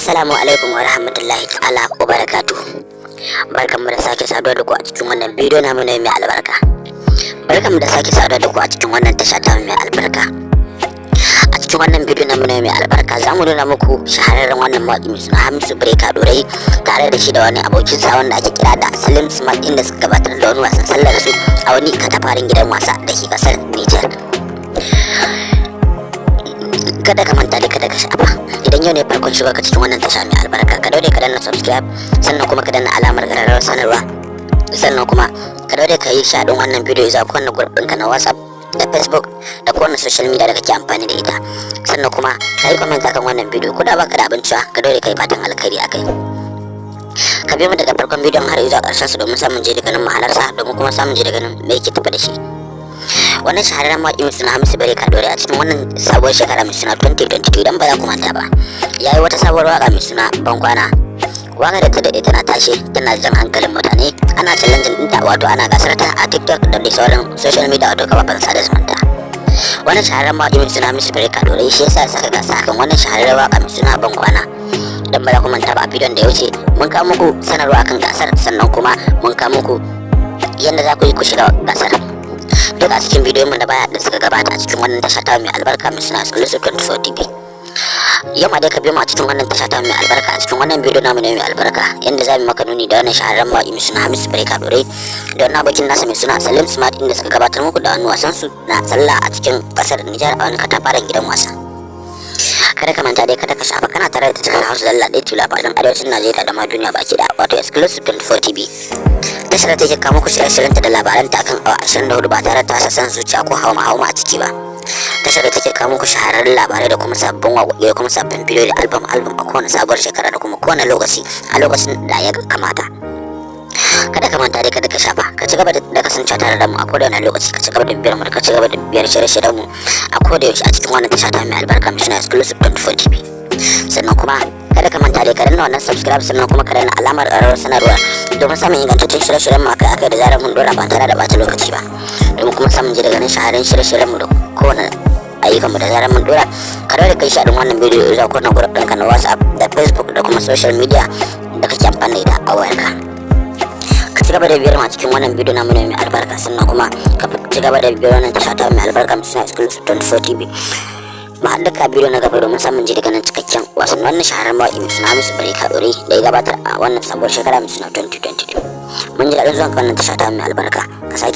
Assalamu alaikum wa rahmatullahi ta'ala wa barakatuh. Barkanmu da sake saduwa da ku a cikin wannan bidiyo namu mai albarka. Barkanmu da sake saduwa da ku a cikin wannan tasha ta mai albarka. A cikin wannan bidiyo namu mai albarka zamu nuna muku shahararren wannan mawaƙi mai suna Hamisu Breaker Dorayi tare da shi da wani abokin sa wanda ake kira da Salim Smart, inda suka gabatar da wani wasan sallar su a wani katafarin gidan wasa da ke kasar Niger. Kada ka manta da kada ka shafa, idan yau ne farkon shiga ka cikin wannan tasha mai albarka, ka daure ka danna subscribe, sannan kuma ka danna alamar ƙararrawar sanarwa, sannan kuma ka daure ka yi shaɗin wannan bidiyo zuwa kowane group ɗinka na WhatsApp da Facebook da kowane social media da kake amfani da ita. Sannan kuma ka yi comment akan wannan bidiyo, ko da baka da abin cewa ka daure ka yi fatan alkhairi akai. Ka biyo mu daga farkon bidiyon har zuwa ƙarshen sa domin samun je daga nan ma'anarsa, domin kuma samun je daga nan me yake tafi da shi. Wannan shahararren mawaƙi mai suna Hamisu Breaker Dorayi a cikin wannan sabuwar shekara mai suna 2022, idan ba za ku manta ba, yayi wata sabuwar waka mai suna Bankwana. Waka da ta dade tana tashi tana jan hankalin mutane, ana challenge ɗinta, wato ana gasar ta a TikTok da sauran social media, wato kafafen sada zumunta. Wannan shahararren mawaƙi mai suna Hamisu Breaker Dorayi shi yasa saka gasa akan wannan shahararren waka mai suna Bankwana. Idan ba za ku manta ba, a bidiyon da ya wuce mun kawo muku sanarwa akan gasar, sannan kuma mun kawo muku yadda za ku yi ku shiga gasar. Duk a cikin bidiyon mu da baya da suka gabata a cikin wannan tasha ta mai albarka mai suna Exclusive 24 TV. Yau ma dai ka biyo mu a cikin wannan tasha ta mai albarka a cikin wannan bidiyo namu ne mai albarka, yanda za mu maka nuni da wannan shahararren mawaƙi mai suna Hamisu Breaker Dorayi da wannan abokin nasa mai suna Salim Smart, inda suka gabatar muku da wani wasan su na sallah a cikin kasar Niger a wani katafaren gidan wasa. Kada ka manta dai kada ka shafa, kana tare da cikin Hausa Dalla ɗaya tula faɗin arewacin Najeriya da ma duniya baki da, wato Exclusive 24 TV. Tashar da take kawo muku shirye-shiryenta da labaranta akan awa 24 ba tare da san zuciya ko hauma a ciki ba. Tashar da take kawo muku shahararrun labarai da kuma sabbin waƙoƙi da kuma sabbin bidiyo da album a kowane sabuwar shekara da kuma kowane lokaci a lokacin da ya kamata. Kada ka manta dai kada ka shafa, ka ci gaba da kasancewa tare da mu a kowane lokaci, ka ci gaba da biyar mu, ka ci gaba da biyar shirye-shiryen mu a koda yaushe a cikin wannan tasha ta mai albarka mai suna Exclusive 24 TV. Sannan kuma kada ka manta dai ka danna wannan subscribe, sannan kuma ka danna alamar ƙararrawar sanarwa domin samun ingantaccen shirye-shiryen mu akai da zarar mun dora ba tare da bata lokaci ba, domin kuma samun ji daga nan shahararren shirye-shiryen mu da kowane ayyukan mu da zarar mun dora. Ka daure kai shaɗin wannan bidiyo zuwa kowane group ɗinka na WhatsApp da Facebook da kuma social media da kake amfani da a wayarka. Ka ci gaba da biyar mu a cikin wannan bidiyo namu ne mai albarka, sannan kuma ka ci gaba da biyar wannan tasha ta mai albarka mai suna Exclusive 24 TV. Mu haɗu ka bidiyo na gaba domin samun ji daga nan cikakken wasan wannan shahararren mawaƙi mai suna Hamisu Breaker Dorayi da ya gabatar a wannan sabuwar shekara mai suna 2022. Mun ji daɗin zuwan wannan tasha ta mai albarka. Ka sake